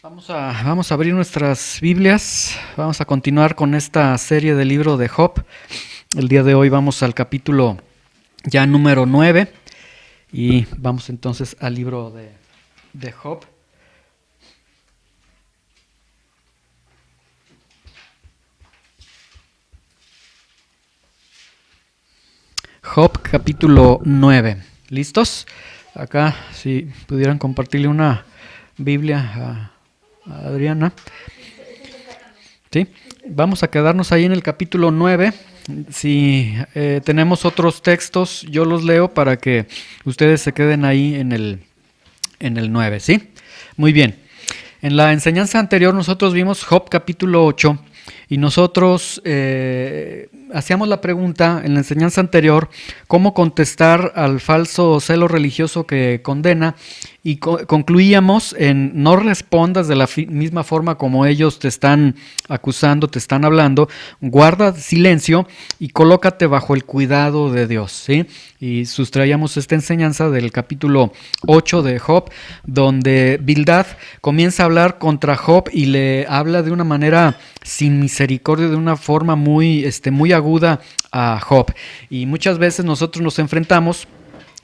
Vamos a abrir nuestras Biblias, vamos a continuar con esta serie del libro de Job. El día de hoy vamos al capítulo ya número 9 y vamos entonces al libro de Job. Job capítulo 9. ¿Listos? Acá, si pudieran compartirle una Biblia a Adriana. ¿Sí? Vamos a quedarnos ahí en el capítulo 9. Si tenemos otros textos, yo los leo para que ustedes se queden ahí en el 9, ¿sí? Muy bien. En la enseñanza anterior nosotros vimos Job capítulo 8 y nosotros hacíamos la pregunta en la enseñanza anterior, cómo contestar al falso celo religioso que condena, y concluíamos en: no respondas de la misma forma como ellos te están acusando, te están hablando, guarda silencio y colócate bajo el cuidado de Dios, ¿sí? Y sustraíamos esta enseñanza del capítulo 8 de Job, donde Bildad comienza a hablar contra Job y le habla de una manera sin misericordia, de una forma muy aguda a Job. Y muchas veces nosotros nos enfrentamos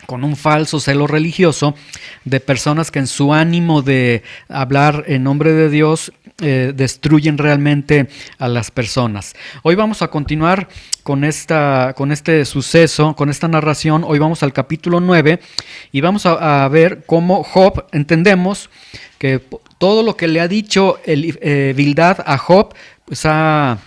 con un falso celo religioso de personas que en su ánimo de hablar en nombre de Dios destruyen realmente a las personas. Hoy vamos a continuar con este suceso, con esta narración. Hoy vamos al capítulo 9 y vamos a ver cómo Job, entendemos que todo lo que le ha dicho Bildad a Job, pues ha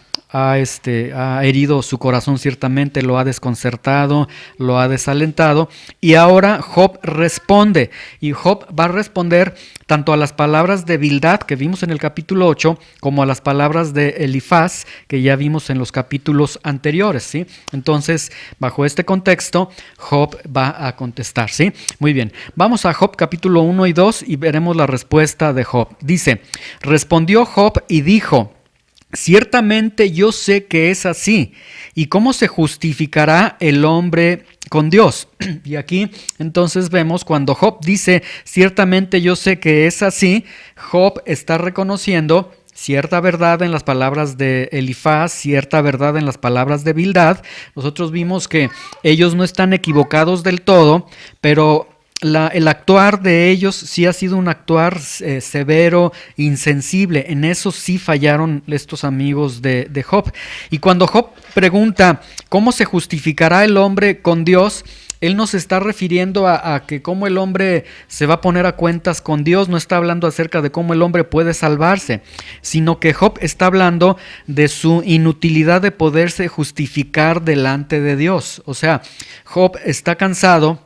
herido su corazón, ciertamente lo ha desconcertado, lo ha desalentado, y ahora Job responde, y Job va a responder tanto a las palabras de Bildad que vimos en el capítulo 8, como a las palabras de Elifaz que ya vimos en los capítulos anteriores, ¿sí? Entonces, bajo este contexto, Job va a contestar, ¿sí? Muy bien, vamos a Job capítulo 1 y 2 y veremos la respuesta de Job. Dice: respondió Job y dijo: ciertamente yo sé que es así, ¿y cómo se justificará el hombre con Dios? Y aquí entonces vemos cuando Job dice: ciertamente yo sé que es así, Job está reconociendo cierta verdad en las palabras de Elifaz, cierta verdad en las palabras de Bildad. Nosotros vimos que ellos no están equivocados del todo, pero el actuar de ellos sí ha sido un actuar severo, insensible. En eso sí fallaron estos amigos de Job. Y cuando Job pregunta cómo se justificará el hombre con Dios, él no se está refiriendo a que cómo el hombre se va a poner a cuentas con Dios, no está hablando acerca de cómo el hombre puede salvarse, sino que Job está hablando de su inutilidad de poderse justificar delante de Dios. O sea, Job está cansado,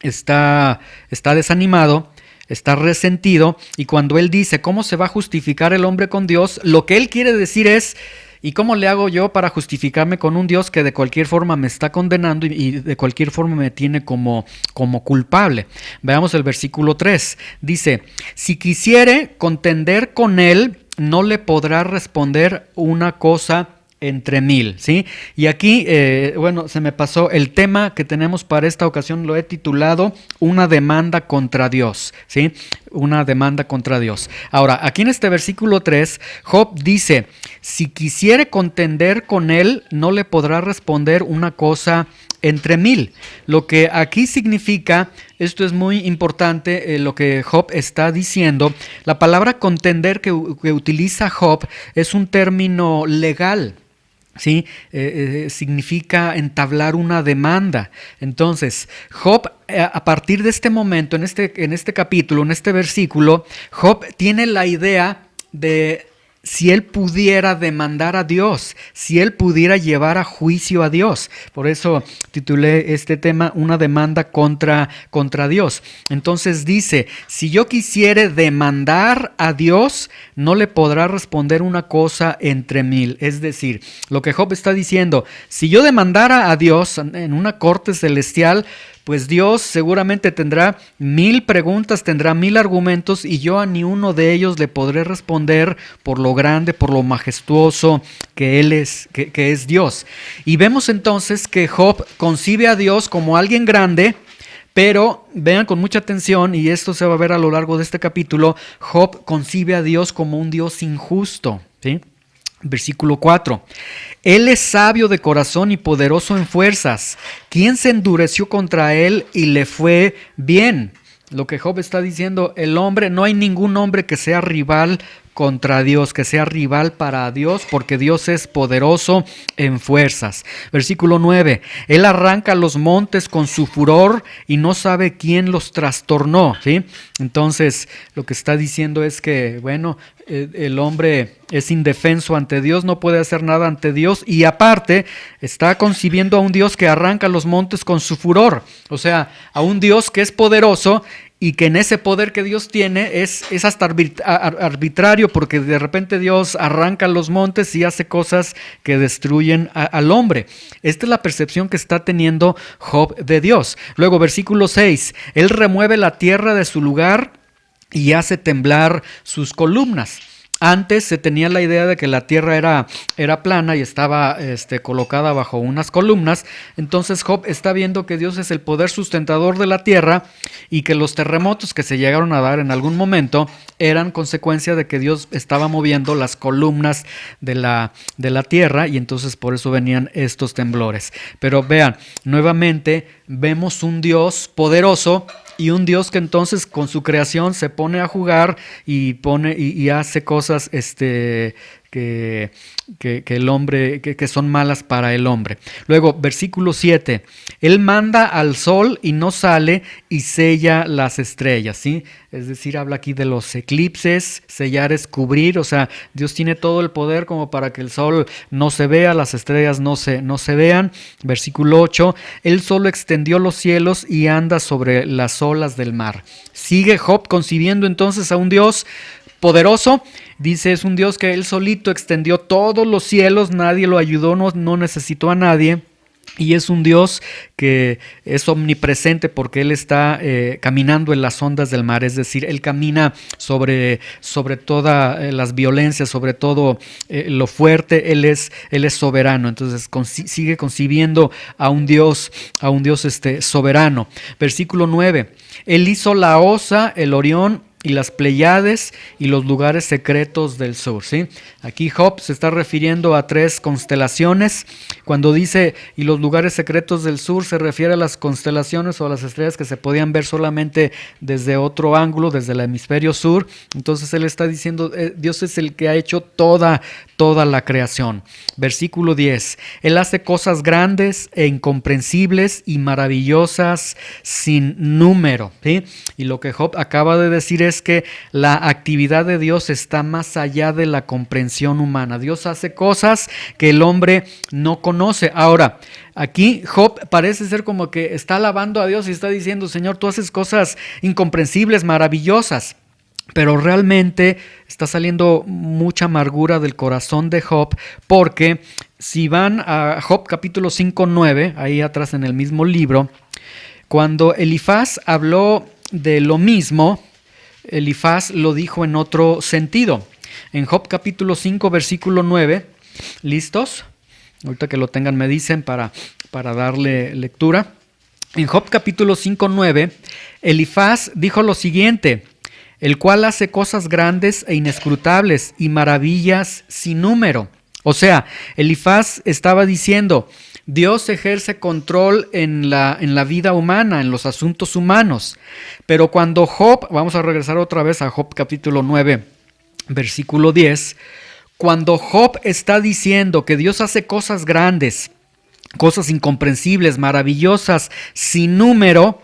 está desanimado, está resentido, y cuando él dice cómo se va a justificar el hombre con Dios, lo que él quiere decir es: ¿y cómo le hago yo para justificarme con un Dios que de cualquier forma me está condenando y de cualquier forma me tiene como culpable? Veamos el versículo 3. Dice: si quisiere contender con él, no le podrá responder una cosa entre mil, ¿sí? Y aquí, se me pasó el tema que tenemos para esta ocasión, lo he titulado Una demanda contra Dios, ¿sí? Una demanda contra Dios. Ahora, aquí en este versículo 3, Job dice: si quisiere contender con él, no le podrá responder una cosa entre mil. Lo que aquí significa, esto es muy importante, lo que Job está diciendo. La palabra contender que utiliza Job es un término legal, ¿sí? Significa entablar una demanda. Entonces, Job, a partir de este momento, en este capítulo, en este versículo, Job tiene la idea de si él pudiera demandar a Dios, si él pudiera llevar a juicio a Dios. Por eso titulé este tema Una demanda contra Dios. Entonces dice: si yo quisiere demandar a Dios, no le podrá responder una cosa entre mil. Es decir, lo que Job está diciendo: si yo demandara a Dios en una corte celestial, pues Dios seguramente tendrá 1000 preguntas, tendrá 1000 argumentos, y yo a ni uno de ellos le podré responder por lo grande, por lo majestuoso que Él es, que es Dios. Y vemos entonces que Job concibe a Dios como alguien grande, Pero vean con mucha atención, y esto se va a ver a lo largo de este capítulo, Job concibe a Dios como un Dios injusto, ¿sí? Versículo 4. Él es sabio de corazón y poderoso en fuerzas. ¿Quién se endureció contra él y le fue bien? Lo que Job está diciendo, el hombre, no hay ningún hombre que sea rival contra Dios, que sea rival para Dios, porque Dios es poderoso en fuerzas. Versículo 9. Él arranca los montes con su furor y no sabe quién los trastornó, ¿sí? Entonces, lo que está diciendo es que, bueno, el hombre es indefenso ante Dios, no puede hacer nada ante Dios, y aparte está concibiendo a un Dios que arranca los montes con su furor, o sea, a un Dios que es poderoso y que en ese poder que Dios tiene es hasta arbitrario, porque de repente Dios arranca los montes y hace cosas que destruyen al hombre. Esta es la percepción que está teniendo Job de Dios. Luego, versículo 6, él remueve la tierra de su lugar y hace temblar sus columnas. Antes se tenía la idea de que la tierra era plana y estaba colocada bajo unas columnas. Entonces Job está viendo que Dios es el poder sustentador de la tierra y que los terremotos que se llegaron a dar en algún momento eran consecuencia de que Dios estaba moviendo las columnas de la tierra, y entonces por eso venían estos temblores. Pero vean, nuevamente vemos un Dios poderoso y un Dios que entonces con su creación se pone a jugar y hace cosas que el hombre, que son malas para el hombre. Luego, versículo 7, él manda al sol y no sale y sella las estrellas, ¿sí? Es decir, habla aquí de los eclipses, sellar es cubrir, o sea, Dios tiene todo el poder como para que el sol no se vea, las estrellas no se vean. Versículo 8, él solo extendió los cielos y anda sobre las olas del mar. Sigue Job concibiendo entonces a un Dios poderoso. Dice, es un Dios que él solito extendió todos los cielos, nadie lo ayudó, no necesitó a nadie. Y es un Dios que es omnipresente porque Él está caminando en las ondas del mar, es decir, Él camina sobre todas las violencias, sobre todo lo fuerte, Él es soberano. Entonces sigue concibiendo a un Dios soberano. Versículo 9, Él hizo la Osa, el Orión y las Pléyades y los lugares secretos del sur, ¿sí? Aquí Job se está refiriendo a 3 constelaciones. Cuando dice y los lugares secretos del sur, se refiere a las constelaciones o a las estrellas que se podían ver solamente desde otro ángulo, desde el hemisferio sur. Entonces él está diciendo, Dios es el que ha hecho toda la creación. Versículo 10, él hace cosas grandes e incomprensibles y maravillosas sin número, ¿sí? Y lo que Job acaba de decir es que la actividad de Dios está más allá de la comprensión humana. Dios hace cosas que el hombre no conoce. Ahora, aquí Job parece ser como que está alabando a Dios y está diciendo, Señor, tú haces cosas incomprensibles, maravillosas. Pero realmente está saliendo mucha amargura del corazón de Job, porque si van a Job capítulo 5:9, ahí atrás en el mismo libro, cuando Elifaz habló de lo mismo, Elifaz lo dijo en otro sentido. En Job capítulo 5 versículo 9, ¿listos? Ahorita que lo tengan me dicen para darle lectura. En Job capítulo 5:9, Elifaz dijo lo siguiente, el cual hace cosas grandes e inescrutables y maravillas sin número. O sea, Elifaz estaba diciendo, Dios ejerce control en la vida humana, en los asuntos humanos. Pero cuando Job, vamos a regresar otra vez a Job capítulo 9, versículo 10, cuando Job está diciendo que Dios hace cosas grandes, cosas incomprensibles, maravillosas, sin número,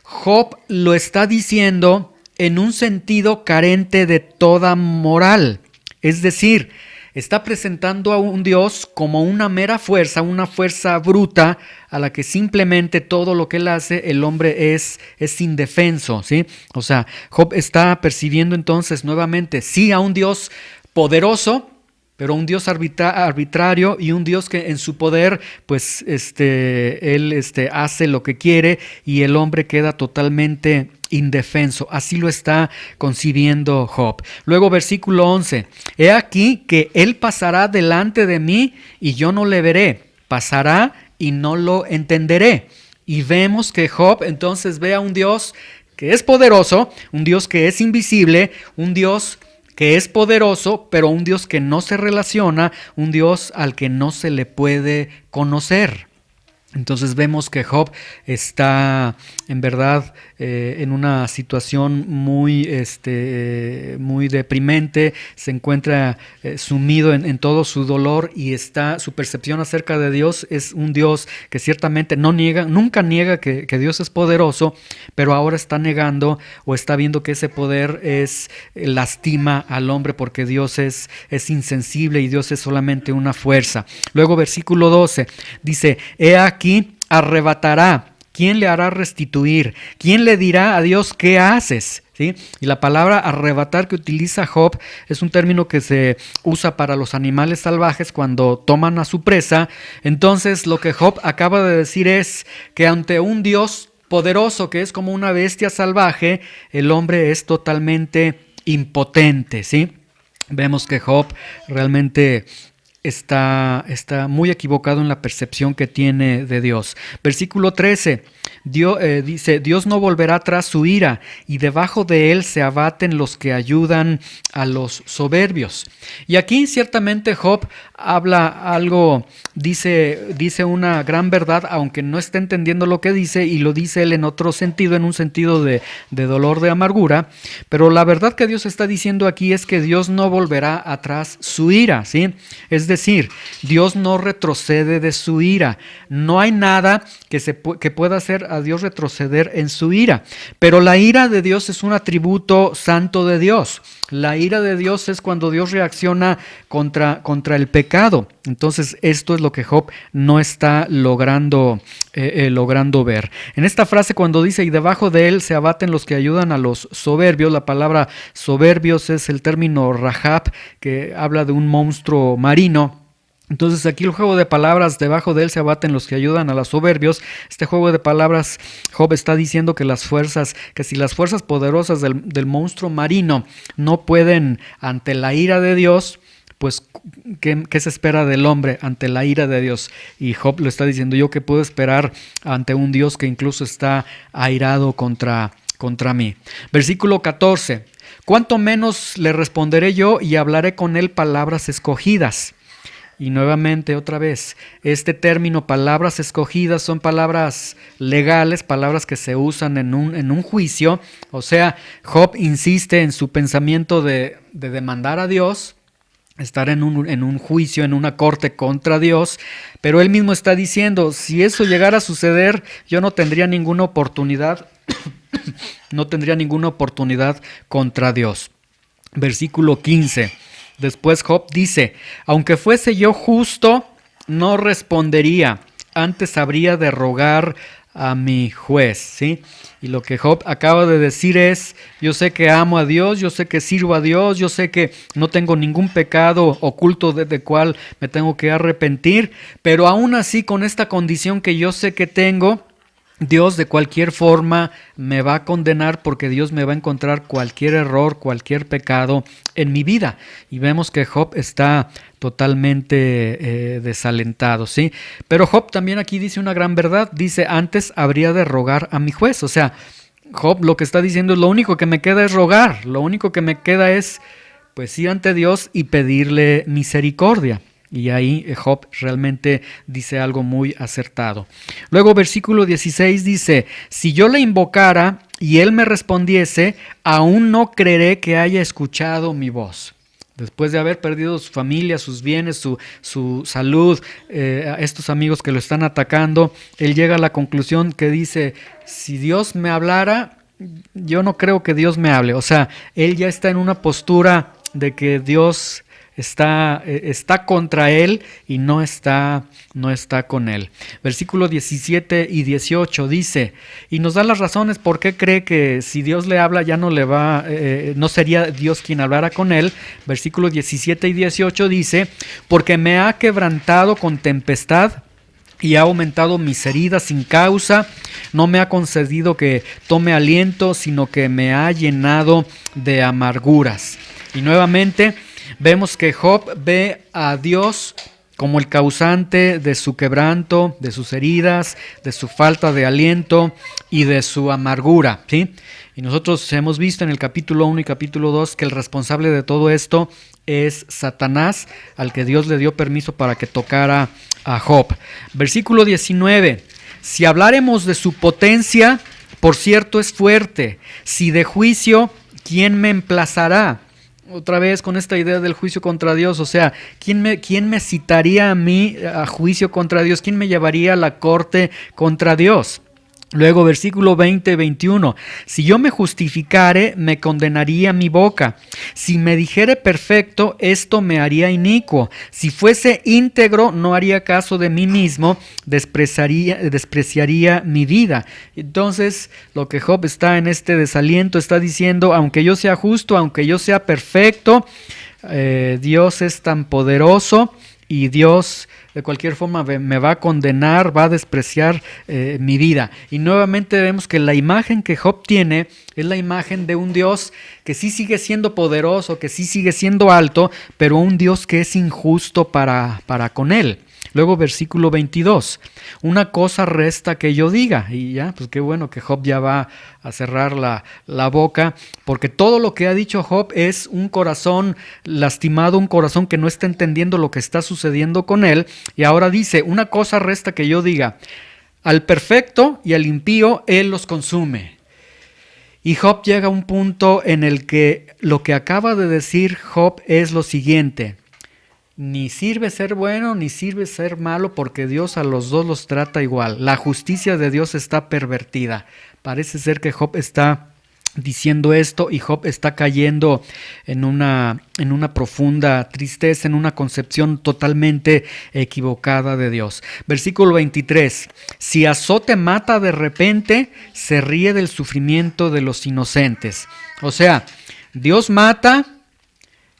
Job lo está diciendo en un sentido carente de toda moral. Es decir, está presentando a un Dios como una mera fuerza, una fuerza bruta a la que simplemente todo lo que él hace, el hombre es indefenso, ¿sí? O sea, Job está percibiendo entonces nuevamente, sí, a un Dios poderoso, pero un Dios arbitrario y un Dios que en su poder, pues, él hace lo que quiere y el hombre queda totalmente indefenso. Así lo está concibiendo Job. Luego versículo 11, he aquí que él pasará delante de mí y yo no le veré, pasará y no lo entenderé. Y vemos que Job entonces ve a un Dios que es poderoso, un Dios que es invisible, un Dios que es poderoso, pero un Dios que no se relaciona, un Dios al que no se le puede conocer. Entonces vemos que Job está en verdad en una situación muy deprimente, se encuentra sumido en todo su dolor y su percepción acerca de Dios es un Dios que ciertamente nunca niega que Dios es poderoso, pero ahora está negando o está viendo que ese poder lastima al hombre porque Dios es insensible y Dios es solamente una fuerza. Luego versículo 12 dice, he aquí arrebatará. ¿Quién le hará restituir? ¿Quién le dirá a Dios qué haces? ¿Sí? Y la palabra arrebatar que utiliza Job es un término que se usa para los animales salvajes cuando toman a su presa. Entonces lo que Job acaba de decir es que ante un Dios poderoso que es como una bestia salvaje, el hombre es totalmente impotente, ¿sí? Vemos que Job realmente está muy equivocado en la percepción que tiene de Dios. Versículo 13, dice, Dios no volverá tras su ira, y debajo de él se abaten los que ayudan a los soberbios. Y aquí ciertamente Job habla algo, dice una gran verdad, aunque no está entendiendo lo que dice, y lo dice él en otro sentido, en un sentido de dolor, de amargura, pero la verdad que Dios está diciendo aquí es que Dios no volverá atrás su ira, ¿sí? Es decir, Dios no retrocede de su ira. No hay nada que pueda hacer a Dios retroceder en su ira. Pero la ira de Dios es un atributo santo de Dios. La ira de Dios es cuando Dios reacciona contra el pecado. Entonces esto es lo que Job no está logrando ver. En esta frase cuando dice y debajo de él se abaten los que ayudan a los soberbios, la palabra soberbios es el término rahab que habla de un monstruo marino. Entonces aquí el juego de palabras, debajo de él se abaten los que ayudan a los soberbios. Este juego de palabras, Job está diciendo que si las fuerzas poderosas del monstruo marino no pueden ante la ira de Dios, pues ¿qué se espera del hombre ante la ira de Dios? Y Job lo está diciendo, ¿yo qué puedo esperar ante un Dios que incluso está airado contra mí? Versículo 14, ¿cuánto menos le responderé yo y hablaré con él palabras escogidas? Y nuevamente, otra vez, este término palabras escogidas son palabras legales, palabras que se usan en un juicio. O sea, Job insiste en su pensamiento de demandar a Dios, estar en un juicio, en una corte contra Dios, pero él mismo está diciendo, si eso llegara a suceder, yo no tendría ninguna oportunidad, no tendría ninguna oportunidad contra Dios. Versículo 15. Después Job dice, aunque fuese yo justo, no respondería, antes habría de rogar a mi juez, ¿sí? Y lo que Job acaba de decir es, yo sé que amo a Dios, yo sé que sirvo a Dios, yo sé que no tengo ningún pecado oculto del cual me tengo que arrepentir, pero aún así con esta condición que yo sé que tengo, Dios de cualquier forma me va a condenar porque Dios me va a encontrar cualquier error, cualquier pecado en mi vida. Y vemos que Job está totalmente desalentado, ¿sí? Pero Job también aquí dice una gran verdad, dice, antes habría de rogar a mi juez. O sea, Job lo que está diciendo es, lo único que me queda es rogar, lo único que me queda es, pues ir ante Dios y pedirle misericordia. Y ahí Job realmente dice algo muy acertado. Luego versículo 16 dice, si yo le invocara y él me respondiese, aún no creeré que haya escuchado mi voz. Después de haber perdido su familia, sus bienes, su salud, a estos amigos que lo están atacando, él llega a la conclusión que dice, si Dios me hablara, yo no creo que Dios me hable. O sea, él ya está en una postura de que Dios está contra él y no está con él. Versículos 17 y 18 dice, y nos da las razones por qué cree que si Dios le habla ya no sería Dios quien hablara con él. Versículos 17 y 18 dice, porque me ha quebrantado con tempestad y ha aumentado mis heridas sin causa, no me ha concedido que tome aliento, sino que me ha llenado de amarguras. Y nuevamente vemos que Job ve a Dios como el causante de su quebranto, de sus heridas, de su falta de aliento y de su amargura, ¿sí? Y nosotros hemos visto en el capítulo 1 y capítulo 2 que el responsable de todo esto es Satanás, al que Dios le dio permiso para que tocara a Job. Versículo 19. Si habláremos de su potencia, por cierto es fuerte. Si de juicio, ¿quién me emplazará? Otra vez con esta idea del juicio contra Dios, o sea, ¿quién me citaría a mí a juicio contra Dios? ¿Quién me llevaría a la corte contra Dios? Luego versículo 20-21, si yo me justificare, me condenaría mi boca. Si me dijere perfecto, esto me haría inicuo. Si fuese íntegro, no haría caso de mí mismo, despreciaría mi vida. Entonces, lo que Job está en este desaliento, está diciendo, aunque yo sea justo, aunque yo sea perfecto, Dios es tan poderoso y Dios de cualquier forma me va a condenar, va a despreciar mi vida. Y nuevamente vemos que la imagen que Job tiene es la imagen de un Dios que sí sigue siendo poderoso, que sí sigue siendo alto, pero un Dios que es injusto para con él. Luego versículo 22, una cosa resta que yo diga, y ya, pues qué bueno que Job ya va a cerrar la boca, porque todo lo que ha dicho Job es un corazón lastimado, un corazón que no está entendiendo lo que está sucediendo con él, y ahora dice, una cosa resta que yo diga, al perfecto y al impío él los consume. Y Job llega a un punto en el que lo que acaba de decir Job es lo siguiente, ni sirve ser bueno, ni sirve ser malo, porque Dios a los dos los trata igual. La justicia de Dios está pervertida. Parece ser que Job está diciendo esto y Job está cayendo en una profunda tristeza, en una concepción totalmente equivocada de Dios. Versículo 23. Si azote mata de repente, se ríe del sufrimiento de los inocentes. O sea, Dios mata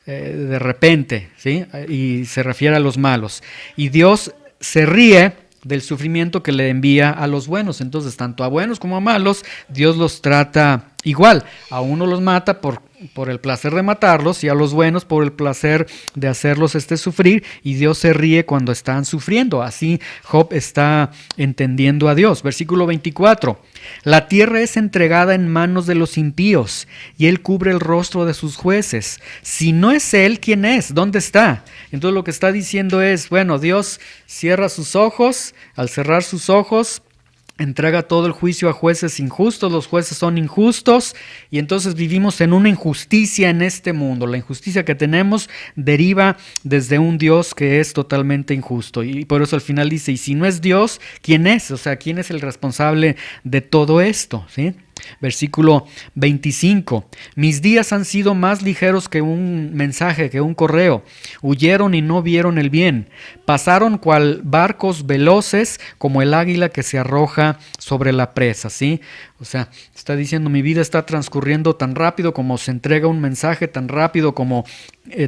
de repente, ¿sí? Y se refiere a los malos. Y Dios se ríe del sufrimiento que le envía a los buenos. Entonces, tanto a buenos como a malos, Dios los trata igual. A uno los mata por el placer de matarlos y a los buenos por el placer de hacerlos sufrir, y Dios se ríe cuando están sufriendo. Así Job está entendiendo a Dios. Versículo 24. La tierra es entregada en manos de los impíos y él cubre el rostro de sus jueces. Si no es él, ¿quién es? ¿Dónde está? Entonces lo que está diciendo es, bueno, Dios cierra sus ojos. Al cerrar sus ojos, entrega todo el juicio a jueces injustos, los jueces son injustos y entonces vivimos en una injusticia en este mundo. La injusticia que tenemos deriva desde un Dios que es totalmente injusto, y por eso al final dice, y si no es Dios, ¿quién es? O sea, ¿quién es el responsable de todo esto? ¿Sí? Versículo 25. Mis días han sido más ligeros que un mensaje, que un correo. Huyeron y no vieron el bien. Pasaron cual barcos veloces, como el águila que se arroja sobre la presa. ¿Sí? O sea, está diciendo, mi vida está transcurriendo tan rápido como se entrega un mensaje, tan rápido como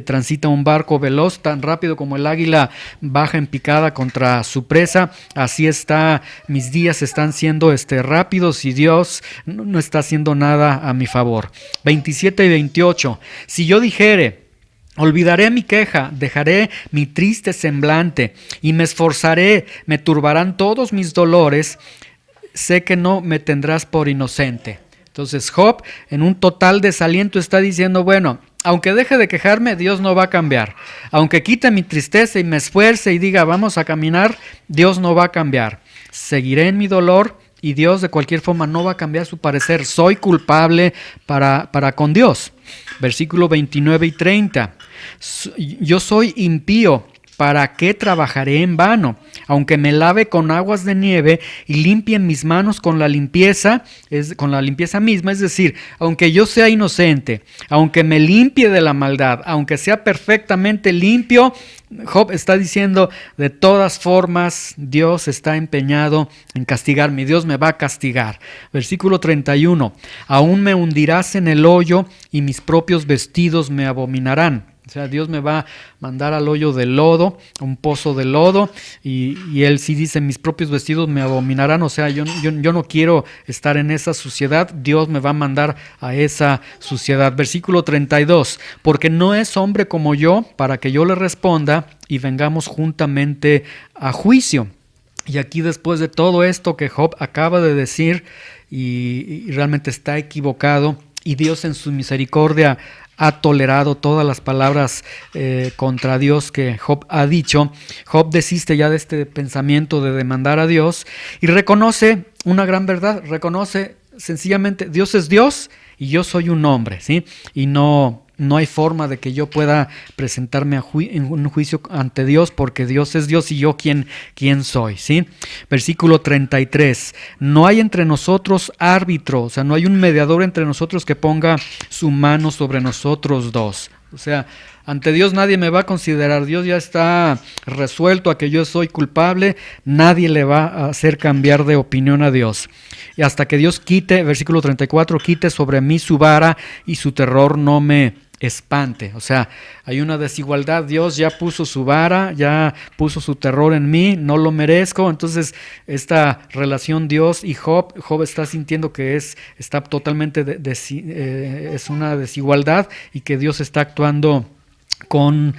transita un barco veloz, tan rápido como el águila baja en picada contra su presa. Así está, mis días están siendo rápidos y Dios no está haciendo nada a mi favor. 27 y 28. Si yo dijere, olvidaré mi queja, dejaré mi triste semblante y me esforzaré, me turbarán todos mis dolores, sé que no me tendrás por inocente. Entonces Job, en un total desaliento, está diciendo, bueno, aunque deje de quejarme, Dios no va a cambiar. Aunque quite mi tristeza y me esfuerce y diga, vamos a caminar, Dios no va a cambiar. Seguiré en mi dolor y Dios de cualquier forma no va a cambiar su parecer. Soy culpable para con Dios. Versículo 29 y 30. Yo soy impío. ¿Para qué trabajaré en vano? Aunque me lave con aguas de nieve y limpie mis manos con la limpieza misma, es decir, aunque yo sea inocente, aunque me limpie de la maldad, aunque sea perfectamente limpio, Job está diciendo, de todas formas, Dios está empeñado en castigarme, Dios me va a castigar. Versículo 31, aún me hundirás en el hoyo y mis propios vestidos me abominarán. O sea, Dios me va a mandar al hoyo de lodo, un pozo de lodo, y Él sí dice, mis propios vestidos me abominarán. O sea, yo no quiero estar en esa suciedad, Dios me va a mandar a esa suciedad. Versículo 32, porque no es hombre como yo para que yo le responda y vengamos juntamente a juicio. Y aquí, después de todo esto que Job acaba de decir, y realmente está equivocado, y Dios en su misericordia ha tolerado todas las palabras contra Dios que Job ha dicho, Job desiste ya de este pensamiento de demandar a Dios y reconoce una gran verdad, reconoce sencillamente Dios es Dios y yo soy un hombre, ¿sí? Y no hay forma de que yo pueda presentarme en un juicio ante Dios, porque Dios es Dios y yo quién soy, ¿sí? Versículo 33, no hay entre nosotros árbitro, o sea, no hay un mediador entre nosotros que ponga su mano sobre nosotros dos. O sea, ante Dios nadie me va a considerar, Dios ya está resuelto a que yo soy culpable, nadie le va a hacer cambiar de opinión a Dios. Y hasta que Dios quite, versículo 34, quite sobre mí su vara y su terror no me espante. O sea, hay una desigualdad, Dios ya puso su vara, ya puso su terror en mí, no lo merezco. Entonces esta relación Dios y Job está sintiendo que está totalmente es una desigualdad y que Dios está actuando con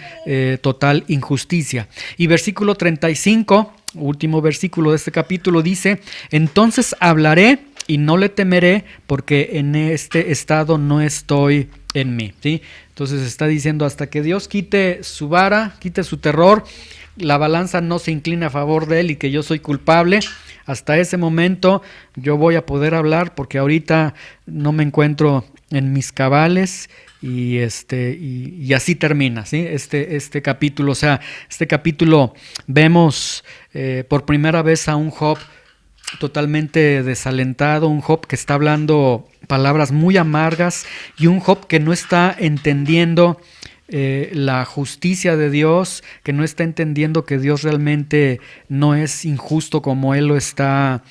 total injusticia. Y versículo 35, último versículo de este capítulo, dice, entonces hablaré y no le temeré, porque en este estado no estoy en mí, ¿sí? Entonces está diciendo, hasta que Dios quite su vara, quite su terror, la balanza no se inclina a favor de él y que yo soy culpable, hasta ese momento yo voy a poder hablar, porque ahorita no me encuentro en mis cabales. Y así termina, ¿sí? Este capítulo. O sea, este capítulo vemos por primera vez a un Job totalmente desalentado, un Job que está hablando palabras muy amargas y un Job que no está entendiendo la justicia de Dios, que no está entendiendo que Dios realmente no es injusto como él lo está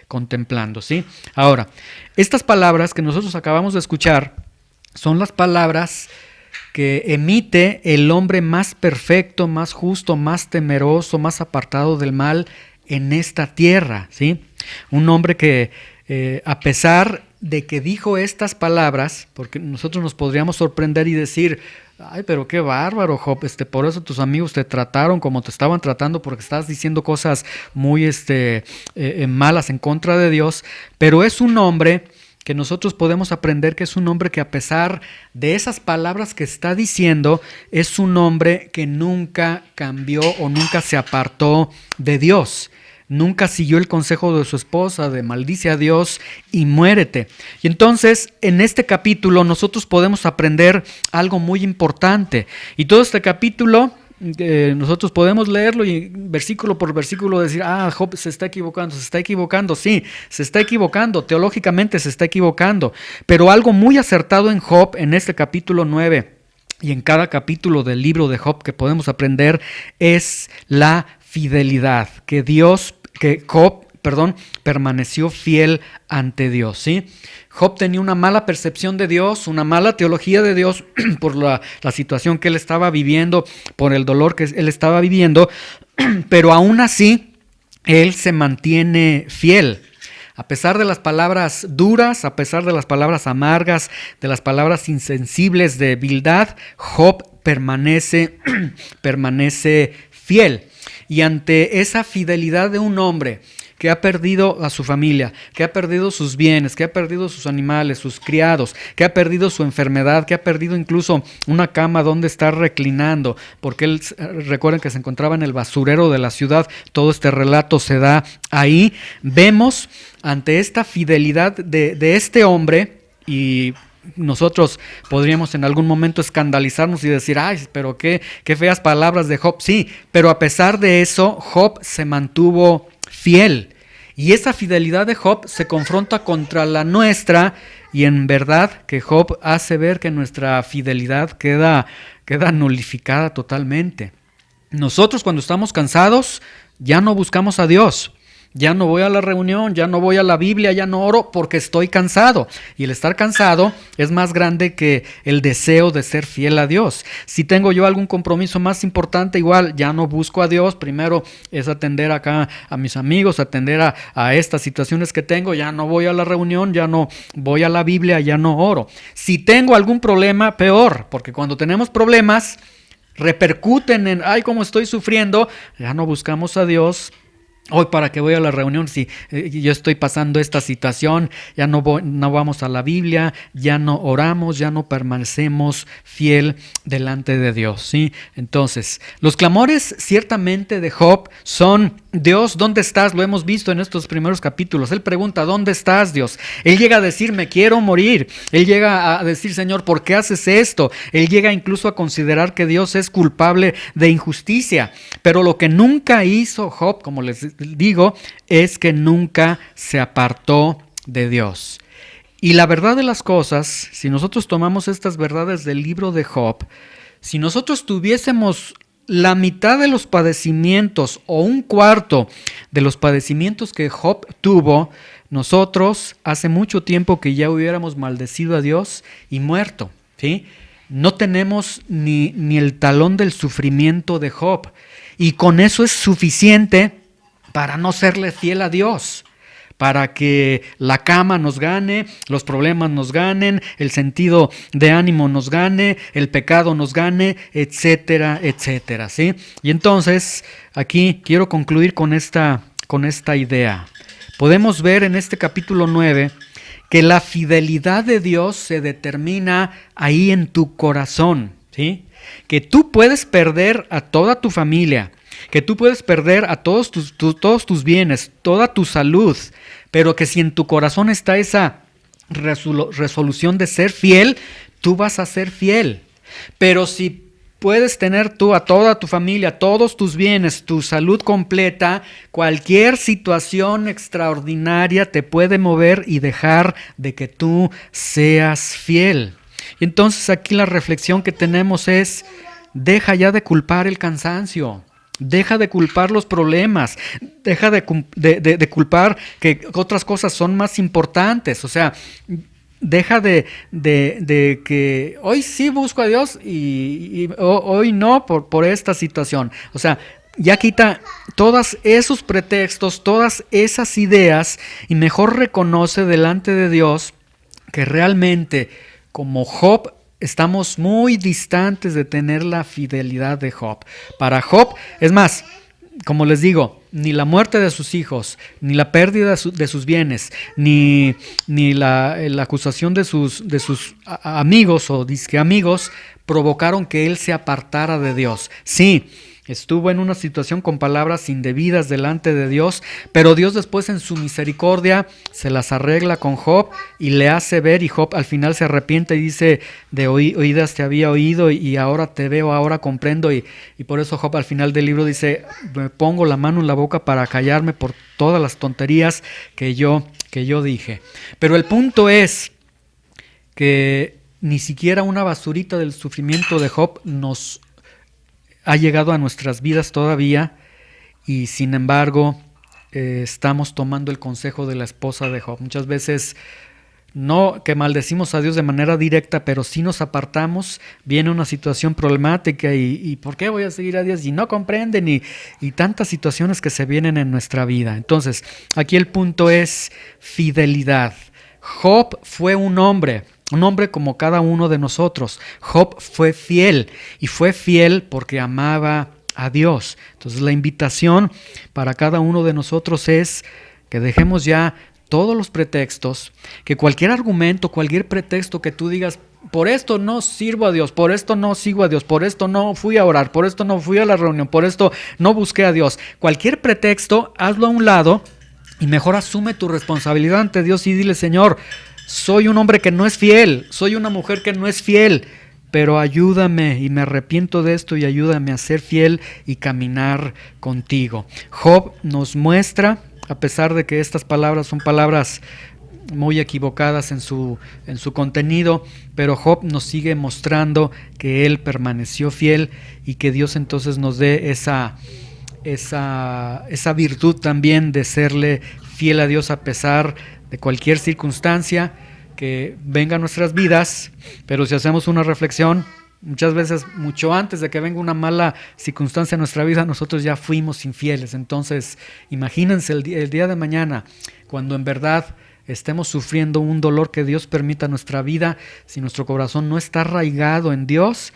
contemplando, ¿sí? Ahora, estas palabras que nosotros acabamos de escuchar son las palabras que emite el hombre más perfecto, más justo, más temeroso, más apartado del mal en esta tierra, ¿sí? Un hombre que a pesar de que dijo estas palabras, porque nosotros nos podríamos sorprender y decir, ay, pero qué bárbaro, Job, por eso tus amigos te trataron como te estaban tratando, porque estás diciendo cosas muy malas en contra de Dios, pero es un hombre que nosotros podemos aprender que es un hombre que, a pesar de esas palabras que está diciendo, es un hombre que nunca cambió o nunca se apartó de Dios. Nunca siguió el consejo de su esposa de maldice a Dios y muérete. Y entonces, en este capítulo nosotros podemos aprender algo muy importante. Y todo este capítulo nosotros podemos leerlo y versículo por versículo decir, Job se está equivocando, sí, se está equivocando, teológicamente se está equivocando. Pero algo muy acertado en Job, en este capítulo 9 y en cada capítulo del libro de Job que podemos aprender, es la fidelidad, que Job permaneció fiel ante Dios, ¿sí? Job tenía una mala percepción de Dios, una mala teología de Dios por la situación que él estaba viviendo, por el dolor que él estaba viviendo, pero aún así él se mantiene fiel. A pesar de las palabras duras, a pesar de las palabras amargas, de las palabras insensibles de vildad, Job permanece fiel. Y ante esa fidelidad de un hombre que ha perdido a su familia, que ha perdido sus bienes, que ha perdido sus animales, sus criados, que ha perdido su enfermedad, que ha perdido incluso una cama donde estar reclinando, porque él, recuerden que se encontraba en el basurero de la ciudad, todo este relato se da ahí. Vemos ante esta fidelidad de este hombre, y nosotros podríamos en algún momento escandalizarnos y decir, ay, pero qué feas palabras de Job. Sí, pero a pesar de eso, Job se mantuvo fiel. Y esa fidelidad de Job se confronta contra la nuestra, y en verdad que Job hace ver que nuestra fidelidad queda nulificada totalmente. Nosotros, cuando estamos cansados, ya no buscamos a Dios. ya no voy a la reunión, ya no voy a la Biblia, ya no oro porque estoy cansado. Y el estar cansado es más grande que el deseo de ser fiel a Dios. Si tengo yo algún compromiso más importante, igual ya no busco a Dios. Primero es atender acá a mis amigos, atender a estas situaciones que tengo. Ya no voy a la reunión, ya no voy a la Biblia, ya no oro. Si tengo algún problema, peor, porque cuando tenemos problemas repercuten en, ay, cómo estoy sufriendo, ya no buscamos a Dios. Hoy, ¿para qué voy a la reunión si yo estoy pasando esta situación? Ya no vamos a la Biblia, ya no oramos, ya no permanecemos fiel delante de Dios, ¿sí? Entonces, los clamores ciertamente de Job son: Dios, ¿dónde estás? Lo hemos visto en estos primeros capítulos. Él pregunta: ¿dónde estás, Dios? Él llega a decir: me quiero morir. Él llega a decir: Señor, ¿por qué haces esto? Él llega incluso a considerar que Dios es culpable de injusticia. Pero lo que nunca hizo Job, como les digo, es que nunca se apartó de Dios. Y la verdad de las cosas, si nosotros tomamos estas verdades del libro de Job, si nosotros tuviésemos la mitad de los padecimientos o un cuarto de los padecimientos que Job tuvo, nosotros hace mucho tiempo que ya hubiéramos maldecido a Dios y muerto, ¿sí? No tenemos ni el talón del sufrimiento de Job, y con eso es suficiente para no serle fiel a Dios, para que la cama nos gane, los problemas nos ganen, el sentido de ánimo nos gane, el pecado nos gane, etcétera, etcétera, ¿sí? Y entonces, aquí quiero concluir con esta idea. Podemos ver en este capítulo 9 que la fidelidad de Dios se determina ahí en tu corazón, ¿sí? Que tú puedes perder a toda tu familia, que tú puedes perder a todos tus bienes, toda tu salud, pero que si en tu corazón está esa resolución de ser fiel, tú vas a ser fiel. Pero si puedes tener tú a toda tu familia, todos tus bienes, tu salud completa, cualquier situación extraordinaria te puede mover y dejar de que tú seas fiel. Y entonces aquí la reflexión que tenemos es: deja ya de culpar el cansancio. Deja de culpar los problemas, deja de culpar que otras cosas son más importantes. O sea, deja de que hoy sí busco a Dios y hoy no por esta situación. O sea, ya quita todos esos pretextos, todas esas ideas, y mejor reconoce delante de Dios que realmente, como Job, estamos muy distantes de tener la fidelidad de Job. Para Job, es más, como les digo, ni la muerte de sus hijos, ni la pérdida de sus bienes, ni la acusación de sus amigos o disque amigos provocaron que él se apartara de Dios. Sí, estuvo en una situación con palabras indebidas delante de Dios, pero Dios después en su misericordia se las arregla con Job y le hace ver, y Job al final se arrepiente y dice: de oídas te había oído y ahora te veo, ahora comprendo, y por eso Job al final del libro dice: me pongo la mano en la boca para callarme por todas las tonterías que yo dije. Pero el punto es que ni siquiera una basurita del sufrimiento de Job nos ha llegado a nuestras vidas todavía, y sin embargo estamos tomando el consejo de la esposa de Job. Muchas veces no que maldecimos a Dios de manera directa, pero sí nos apartamos, viene una situación problemática y ¿por qué voy a seguir a Dios? Y no comprenden, y tantas situaciones que se vienen en nuestra vida. Entonces, aquí el punto es fidelidad. Job fue un hombre como cada uno de nosotros. Job fue fiel, y fue fiel porque amaba a Dios. Entonces la invitación para cada uno de nosotros es que dejemos ya todos los pretextos, que cualquier argumento, cualquier pretexto que tú digas: por esto no sirvo a Dios, por esto no sigo a Dios, por esto no fui a orar, por esto no fui a la reunión, por esto no busqué a Dios. Cualquier pretexto, hazlo a un lado y mejor asume tu responsabilidad ante Dios y dile: Señor, soy un hombre que no es fiel, soy una mujer que no es fiel, pero ayúdame y me arrepiento de esto y ayúdame a ser fiel y caminar contigo. Job nos muestra, a pesar de que estas palabras son palabras muy equivocadas en su contenido, pero Job nos sigue mostrando que él permaneció fiel y que Dios entonces nos dé esa esa virtud también de serle fiel a Dios a pesar de cualquier circunstancia que venga a nuestras vidas. Pero si hacemos una reflexión, muchas veces, mucho antes de que venga una mala circunstancia en nuestra vida, nosotros ya fuimos infieles. Entonces, imagínense el día de mañana, cuando en verdad estemos sufriendo un dolor que Dios permita en nuestra vida, si nuestro corazón no está arraigado en Dios,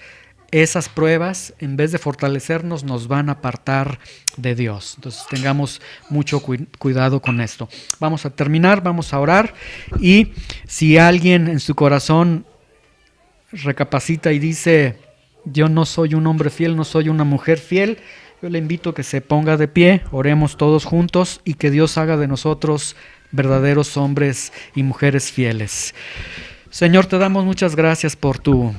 esas pruebas, en vez de fortalecernos, nos van a apartar de Dios. Entonces tengamos mucho cuidado con esto. Vamos a terminar, vamos a orar, y si alguien en su corazón recapacita y dice: yo no soy un hombre fiel, no soy una mujer fiel, yo le invito a que se ponga de pie, oremos todos juntos y que Dios haga de nosotros verdaderos hombres y mujeres fieles. Señor, te damos muchas gracias por tu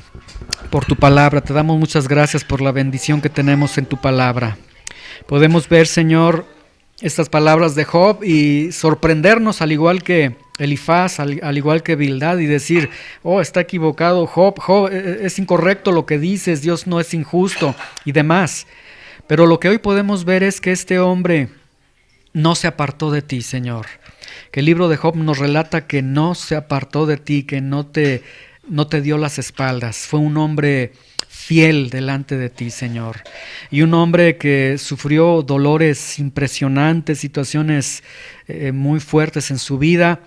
palabra, te damos muchas gracias por la bendición que tenemos en tu palabra. Podemos ver, Señor, estas palabras de Job y sorprendernos, al igual que Elifaz, al igual que Bildad, y decir: oh, está equivocado Job, es incorrecto lo que dices, Dios no es injusto y demás. Pero lo que hoy podemos ver es que este hombre no se apartó de ti, Señor. Que el libro de Job nos relata que no se apartó de ti, que no te dio las espaldas. Fue un hombre fiel delante de ti, Señor. Y un hombre que sufrió dolores impresionantes, situaciones muy fuertes en su vida.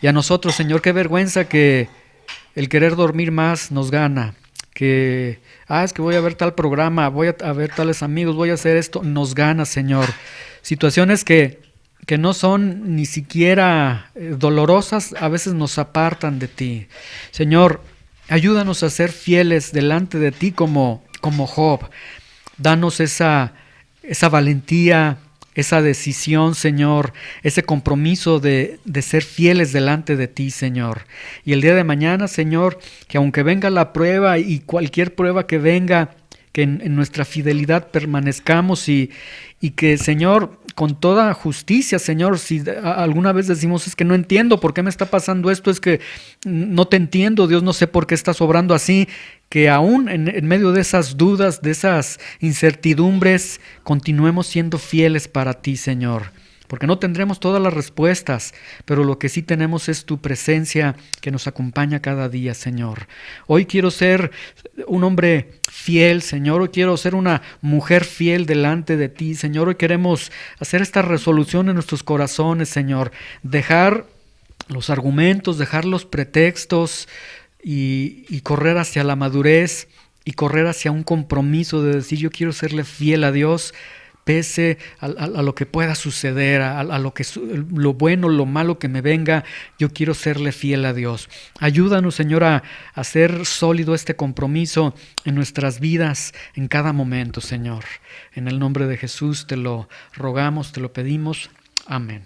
Y a nosotros, Señor, qué vergüenza que el querer dormir más nos gana. Que, es que voy a ver tal programa, voy a ver tales amigos, voy a hacer esto, nos gana, Señor. Situaciones que no son ni siquiera dolorosas, a veces nos apartan de ti. Señor, ayúdanos a ser fieles delante de ti como Job. Danos esa valentía, esa decisión, Señor, ese compromiso de ser fieles delante de ti, Señor. Y el día de mañana, Señor, que aunque venga la prueba y cualquier prueba que venga, que en nuestra fidelidad permanezcamos y que, Señor, con toda justicia, Señor, si alguna vez decimos: es que no entiendo por qué me está pasando esto, es que no te entiendo, Dios, no sé por qué estás obrando así, que aún en medio de esas dudas, de esas incertidumbres, continuemos siendo fieles para ti, Señor. Porque no tendremos todas las respuestas, pero lo que sí tenemos es tu presencia que nos acompaña cada día, Señor. Hoy quiero ser un hombre fiel, Señor. Hoy quiero ser una mujer fiel delante de ti, Señor. Hoy queremos hacer esta resolución en nuestros corazones, Señor. Dejar los argumentos, dejar los pretextos y correr hacia la madurez y correr hacia un compromiso de decir: yo quiero serle fiel a Dios, pese a lo que pueda suceder, a lo bueno, lo malo que me venga. Yo quiero serle fiel a Dios. Ayúdanos, Señor, a hacer sólido este compromiso en nuestras vidas en cada momento, Señor. En el nombre de Jesús te lo rogamos, te lo pedimos. Amén.